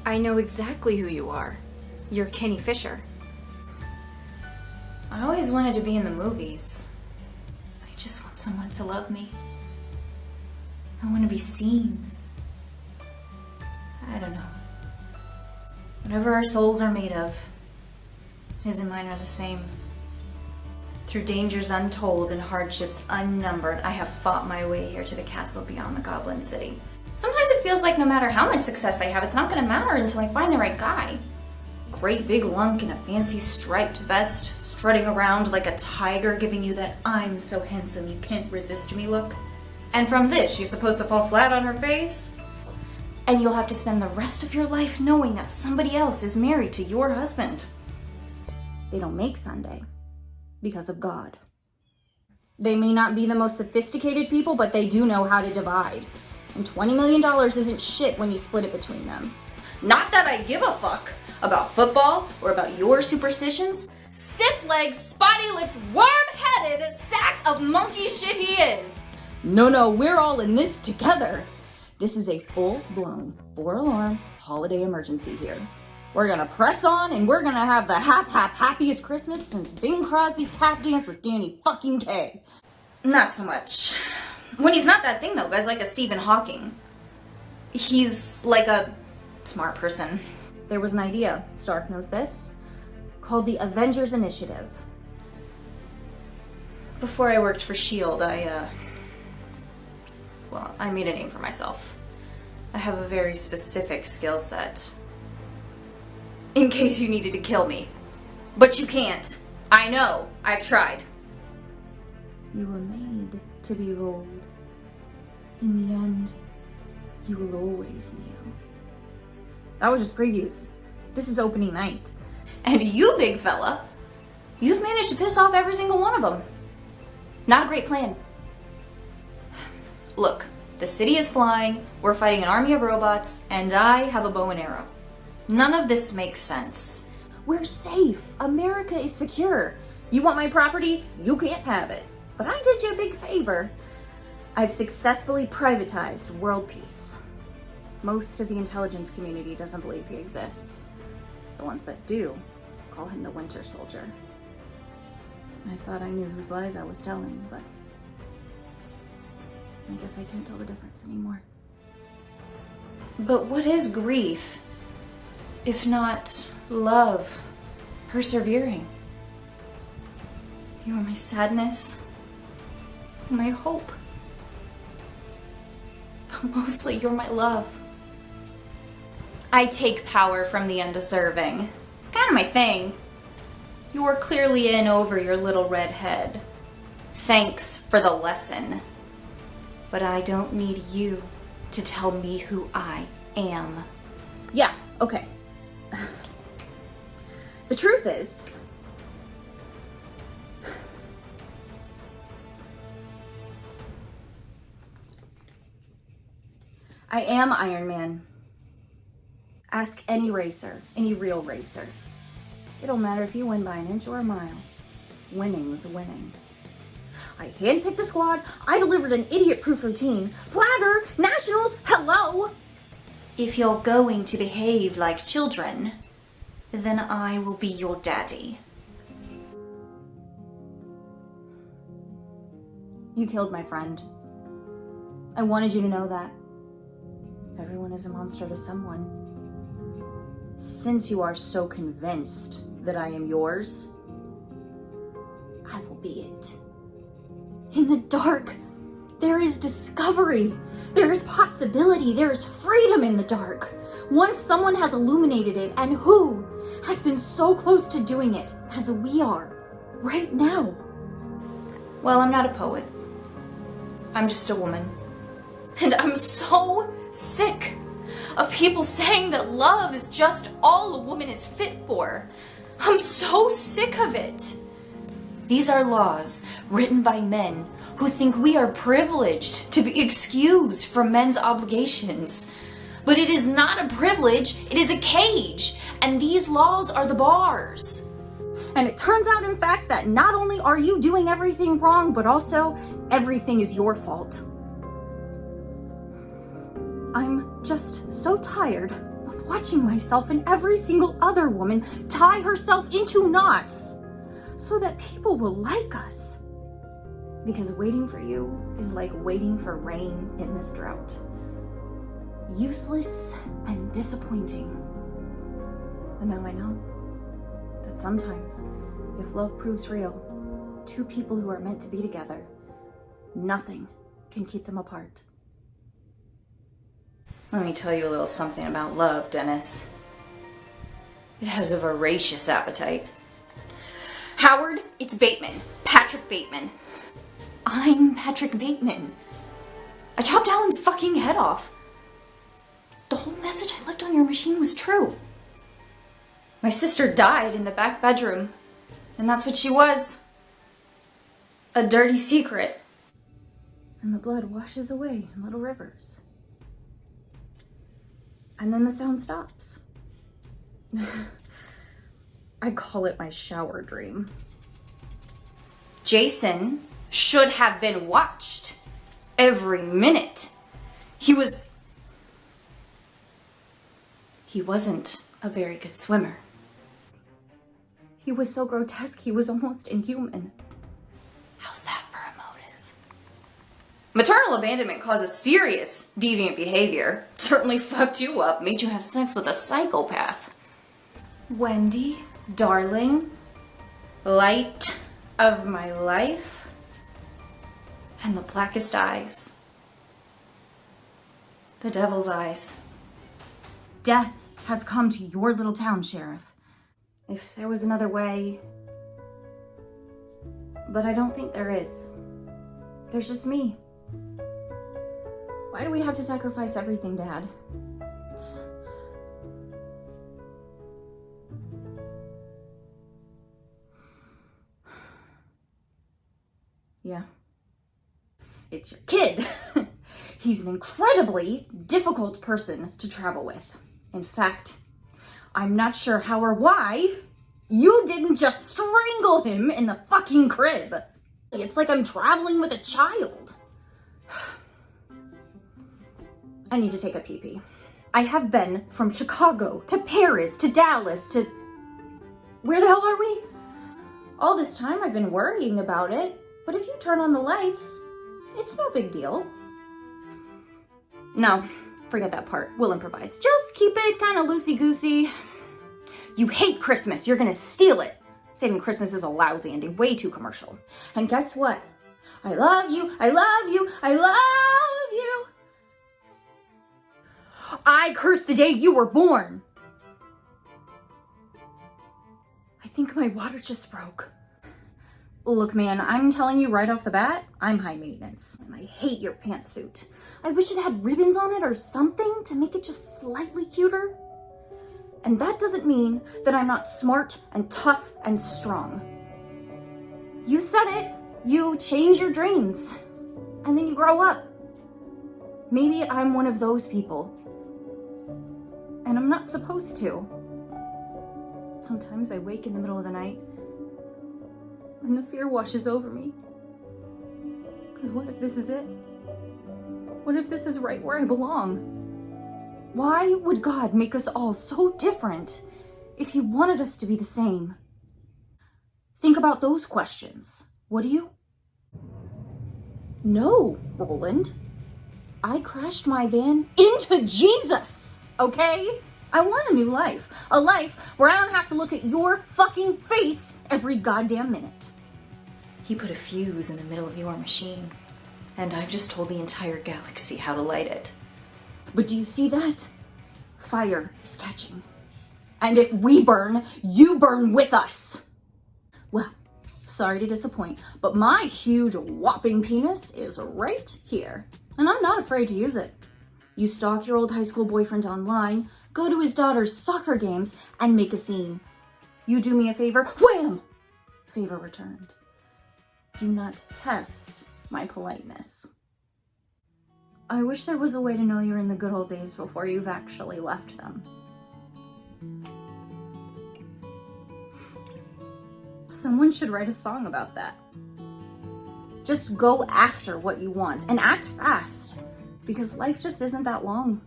I know exactly who you are. You're Kenny Fisher. I always wanted to be in the movies. I just want someone to love me. I want to be seen. I don't know. Whatever our souls are made of, his and mine are the same. Through dangers untold and hardships unnumbered, I have fought my way here to the castle beyond the Goblin City. Sometimes it feels like no matter how much success I have, it's not gonna matter until I find the right guy. Great big lunk in a fancy striped vest, strutting around like a tiger, giving you that I'm so handsome you can't resist me look. And from this, she's supposed to fall flat on her face? And you'll have to spend the rest of your life knowing that somebody else is married to your husband. They don't make Sunday because of God. They may not be the most sophisticated people, but they do know how to divide. And $20 million isn't shit when you split it between them. Not that I give a fuck about football or about your superstitions. Stiff-legged, spotty-lipped, worm-headed sack of monkey shit he is. No, we're all in this together. This is a full-blown, 4-alarm holiday emergency here. We're gonna press on and we're gonna have the happiest Christmas since Bing Crosby tap danced with Danny fucking Kaye. Not so much. When he's not that thing though, guys, like a Stephen Hawking. He's like a smart person. There was an idea, Stark knows this, called the Avengers Initiative. Before I worked for S.H.I.E.L.D., I made a name for myself. I have a very specific skill set. In case you needed to kill me. But you can't. I know. I've tried. You were made to be ruled. In the end, you will always kneel. That was just previews. This is opening night. And you, big fella, you've managed to piss off every single one of them. Not a great plan. Look, the city is flying, we're fighting an army of robots, and I have a bow and arrow. None of this makes sense. We're safe. America is secure. You want my property? You can't have it. But I did you a big favor. I've successfully privatized world peace. Most of the intelligence community doesn't believe he exists. The ones that do call him the Winter Soldier. I thought I knew whose lies I was telling, but I guess I can't tell the difference anymore. But what is grief, if not love, persevering? You are my sadness, my hope. But mostly, you're my love. I take power from the undeserving. It's kind of my thing. You're clearly in over your little red head. Thanks for the lesson. But I don't need you to tell me who I am. Yeah, okay. The truth is, I am Iron Man. Ask any racer, any real racer. It don't matter if you win by an inch or a mile. Winning's winning. I handpicked the squad, I delivered an idiot-proof routine. Platter, nationals, hello! If you're going to behave like children, then I will be your daddy. You killed my friend. I wanted you to know that. Everyone is a monster to someone. Since you are so convinced that I am yours, I will be it. In the dark, there is discovery, there is possibility, there is freedom in the dark. Once someone has illuminated it, and who has been so close to doing it as we are right now? Well, I'm not a poet. I'm just a woman. And I'm so sick of people saying that love is just all a woman is fit for. I'm so sick of it. These are laws written by men who think we are privileged to be excused from men's obligations. But it is not a privilege, it is a cage, and these laws are the bars. And it turns out, in fact, that not only are you doing everything wrong, but also everything is your fault. I'm just so tired of watching myself and every single other woman tie herself into knots so that people will like us. Because waiting for you is like waiting for rain in this drought. Useless and disappointing. And now I know that sometimes, if love proves real, two people who are meant to be together, nothing can keep them apart. Let me tell you a little something about love, Dennis. It has a voracious appetite. Howard, it's Bateman. Patrick Bateman. I'm Patrick Bateman. I chopped Alan's fucking head off. The whole message I left on your machine was true. My sister died in the back bedroom, and that's what she was. A dirty secret. And the blood washes away in little rivers. And then the sound stops. I call it my shower dream. Jason should have been watched every minute. He wasn't a very good swimmer. He was so grotesque, he was almost inhuman. How's that for a motive? Maternal abandonment causes serious deviant behavior. Certainly fucked you up, made you have sex with a psychopath. Wendy, darling, light of my life, and the blackest eyes. The devil's eyes. Death has come to your little town, Sheriff. If there was another way. But I don't think there is. There's just me. Why do we have to sacrifice everything, Dad? Yeah. It's your kid. He's an incredibly difficult person to travel with. In fact, I'm not sure how or why you didn't just strangle him in the fucking crib. It's like I'm traveling with a child. I need to take a pee-pee. I have been from Chicago to Paris to Dallas to... Where the hell are we? All this time I've been worrying about it, but if you turn on the lights, it's no big deal. No, forget that part. We'll improvise. Just keep it kind of loosey-goosey. You hate Christmas. You're gonna steal it. Saving Christmas is a lousy ending, way too commercial. And guess what? I love you, I love you, I love you. I curse the day you were born. I think my water just broke. Look, man, I'm telling you right off the bat, I'm high maintenance. And I hate your pantsuit. I wish it had ribbons on it or something to make it just slightly cuter. And that doesn't mean that I'm not smart and tough and strong. You said it. You change your dreams. And then you grow up. Maybe I'm one of those people. And I'm not supposed to. Sometimes I wake in the middle of the night and the fear washes over me. Because what if this is it? What if this is right where I belong? Why would God make us all so different if he wanted us to be the same? Think about those questions, would you? No, Roland. I crashed my van into Jesus, okay? I want a new life. A life where I don't have to look at your fucking face every goddamn minute. He put a fuse in the middle of your machine, and I've just told the entire galaxy how to light it. But do you see that? Fire is catching. And if we burn, you burn with us. Well, sorry to disappoint, but my huge whopping penis is right here. And I'm not afraid to use it. You stalk your old high school boyfriend online, go to his daughter's soccer games, and make a scene. You do me a favor, wham! Favor returned. Do not test my politeness. I wish there was a way to know you're in the good old days before you've actually left them. Someone should write a song about that. Just go after what you want and act fast, because life just isn't that long.